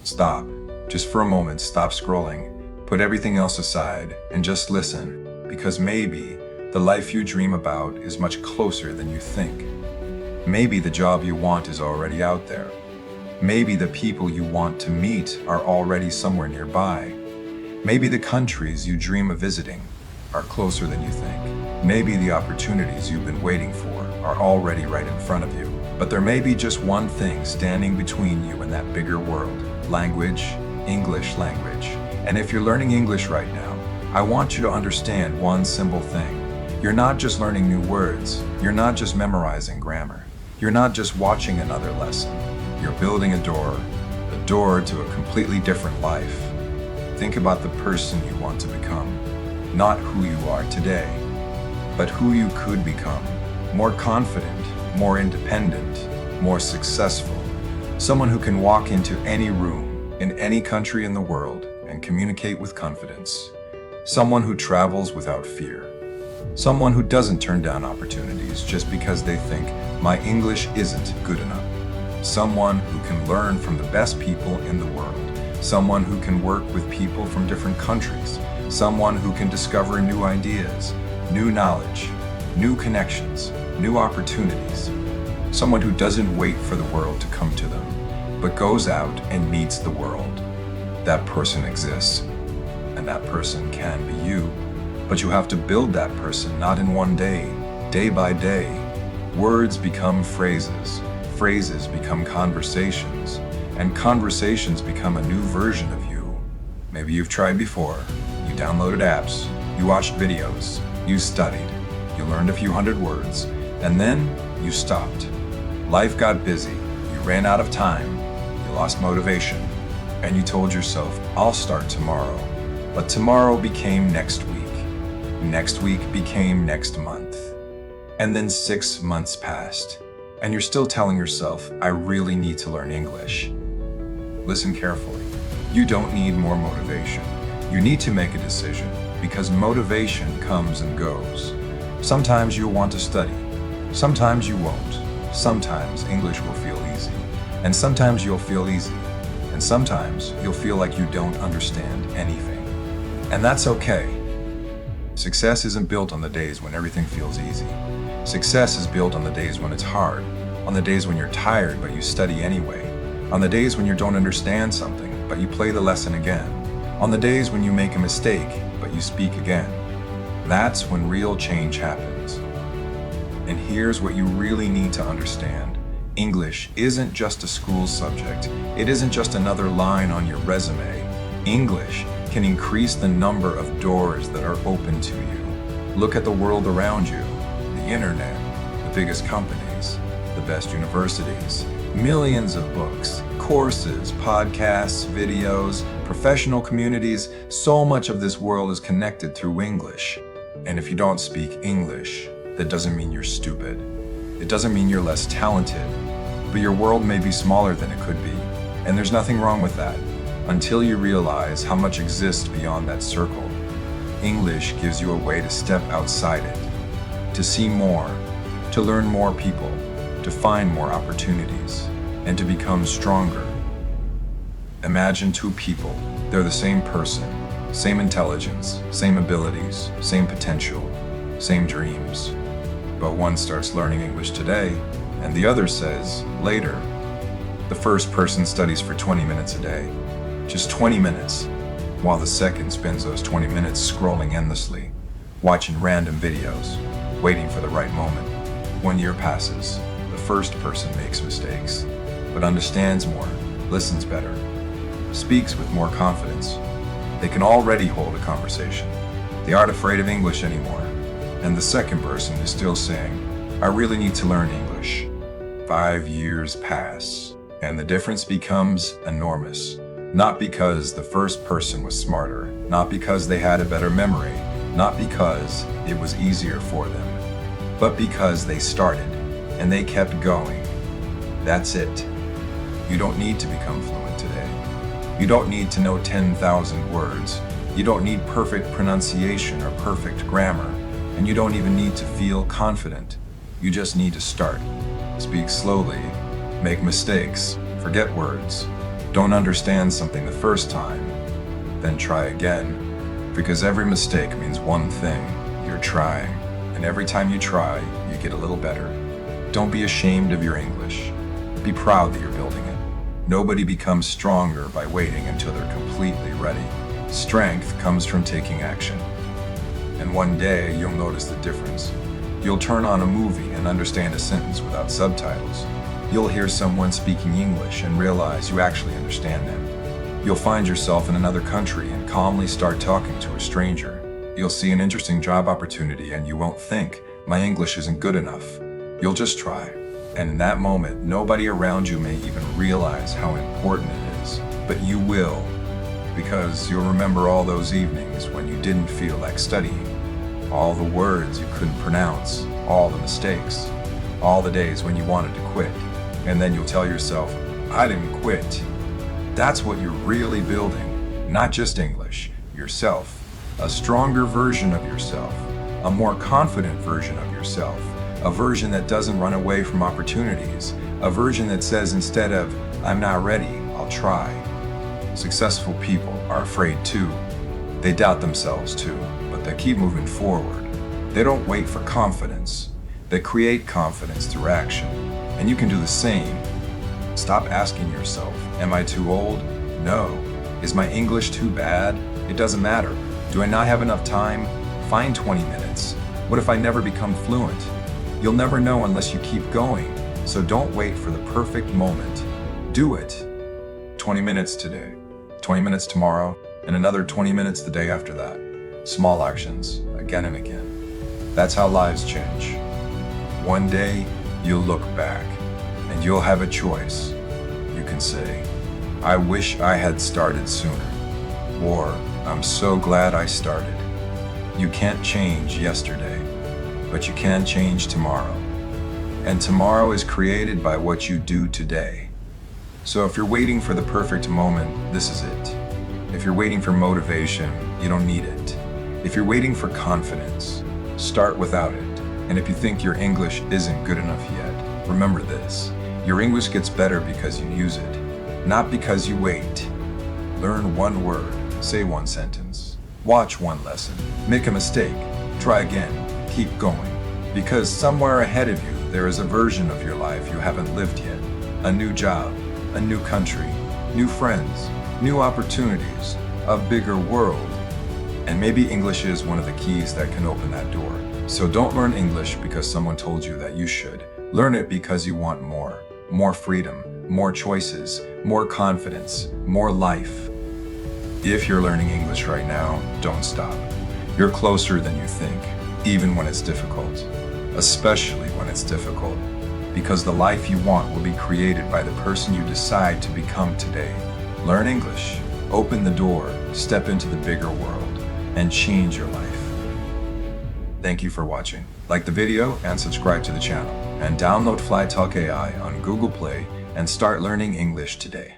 Stop. Just for a moment, stop scrolling. Put everything else aside and just listen, because maybe the life you dream about is much closer than you think. Maybe the job you want is already out there. Maybe the people you want to meet are already somewhere nearby. Maybe the countries you dream of visiting are closer than you think. Maybe the opportunities you've been waiting for are already right in front of you. But there may be just one thing standing between you and that bigger world. Language, English language. And if you're learning English right now, I want you to understand one simple thing. You're not just learning new words. You're not just memorizing grammar. You're not just watching another lesson. You're building a door to a completely different life. Think about the person you want to become. Not who you are today, but who you could become. More confident, more independent, more successful. Someone who can walk into any room, in any country in the world, and communicate with confidence. Someone who travels without fear. Someone who doesn't turn down opportunities just because they think, my English isn't good enough. Someone who can learn from the best people in the world. Someone who can work with people from different countries. Someone who can discover new ideas, new knowledge, new connections, new opportunities. Someone who doesn't wait for the world to come to them, but goes out and meets the world. That person exists, and that person can be you. But you have to build that person not in one day, day by day. Words become phrases, phrases become conversations, and conversations become a new version of you. Maybe you've tried before. You downloaded apps, you watched videos, you studied, you learned a few hundred words, and then you stopped. Life got busy, you ran out of time, you lost motivation, and you told yourself, I'll start tomorrow. But tomorrow became next week. Next week became next month. And then 6 months passed, and you're still telling yourself, I really need to learn English. Listen carefully. You don't need more motivation. You need to make a decision, because motivation comes and goes. Sometimes you'll want to study. Sometimes you won't. Sometimes English will feel easy. And sometimes you'll feel easy. And sometimes you'll feel like you don't understand anything. And that's okay. Success isn't built on the days when everything feels easy. Success is built on the days when it's hard, on the days when you're tired but you study anyway, on the days when you don't understand something but you play the lesson again, on the days when you make a mistake but you speak again. That's when real change happens. And here's what you really need to understand. English isn't just a school subject. It isn't just another line on your resume. English can increase the number of doors that are open to you. Look at the world around you, the internet, the biggest companies, the best universities, millions of books, courses, podcasts, videos, professional communities. So much of this world is connected through English. And if you don't speak English, that doesn't mean you're stupid. It doesn't mean you're less talented, but your world may be smaller than it could be. And there's nothing wrong with that. Until you realize how much exists beyond that circle. English gives you a way to step outside it, to see more, to learn more people, to find more opportunities, and to become stronger. Imagine two people. They're the same person, same intelligence, same abilities, same potential, same dreams. But one starts learning English today, and the other says, later. The first person studies for 20 minutes a day. Just 20 minutes, while the second spends those 20 minutes scrolling endlessly, watching random videos, waiting for the right moment. 1 year passes. The first person makes mistakes, but understands more, listens better, speaks with more confidence. They can already hold a conversation. They aren't afraid of English anymore. And the second person is still saying, I really need to learn English. 5 years pass, and the difference becomes enormous. Not because the first person was smarter, not because they had a better memory, not because it was easier for them, but because they started and they kept going. That's it. You don't need to become fluent today. You don't need to know 10,000 words. You don't need perfect pronunciation or perfect grammar, and you don't even need to feel confident. You just need to start. Speak slowly, make mistakes, forget words. Don't understand something the first time, then try again. Because every mistake means one thing: you're trying. And every time you try, you get a little better. Don't be ashamed of your English. Be proud that you're building it. Nobody becomes stronger by waiting until they're completely ready. Strength comes from taking action. And one day, you'll notice the difference. You'll turn on a movie and understand a sentence without subtitles. You'll hear someone speaking English and realize you actually understand them. You'll find yourself in another country and calmly start talking to a stranger. You'll see an interesting job opportunity and you won't think, "My English isn't good enough." You'll just try. And in that moment, nobody around you may even realize how important it is. But you will, because you'll remember all those evenings when you didn't feel like studying, all the words you couldn't pronounce, all the mistakes, all the days when you wanted to quit. And then you'll tell yourself, "I didn't quit." That's what you're really building, not just English, yourself. A stronger version of yourself, a more confident version of yourself, a version that doesn't run away from opportunities, a version that says instead of, "I'm not ready, I'll try." Successful people are afraid too. They doubt themselves too, but they keep moving forward. They don't wait for confidence. They create confidence through action. And you can do the same. Stop asking yourself, "Am I too old?" No. "Is my English too bad?" It doesn't matter. "Do I not have enough time?" Find 20 minutes. What if I never become fluent? You'll never know unless you keep going. So don't wait for the perfect moment. Do it. 20 minutes today, 20 minutes tomorrow, and another 20 minutes the day after that. Small actions, again and again. That's how lives change. One day, you'll look back, and you'll have a choice. You can say, "I wish I had started sooner," or "I'm so glad I started." You can't change yesterday, but you can change tomorrow. And tomorrow is created by what you do today. So if you're waiting for the perfect moment, this is it. If you're waiting for motivation, you don't need it. If you're waiting for confidence, start without it. And if you think your English isn't good enough yet, remember this: your English gets better because you use it, not because you wait. Learn one word, say one sentence, watch one lesson, make a mistake, try again, keep going. Because somewhere ahead of you, there is a version of your life you haven't lived yet. A new job, a new country, new friends, new opportunities, a bigger world. And maybe English is one of the keys that can open that door. So don't learn English because someone told you that you should. Learn it because you want more. More freedom, more choices, more confidence, more life. If you're learning English right now, don't stop. You're closer than you think, even when it's difficult. Especially when it's difficult. Because the life you want will be created by the person you decide to become today. Learn English, open the door, step into the bigger world, and change your life. Thank you for watching. Like the video and subscribe to the channel. And download FlyTalk AI on Google Play and start learning English today.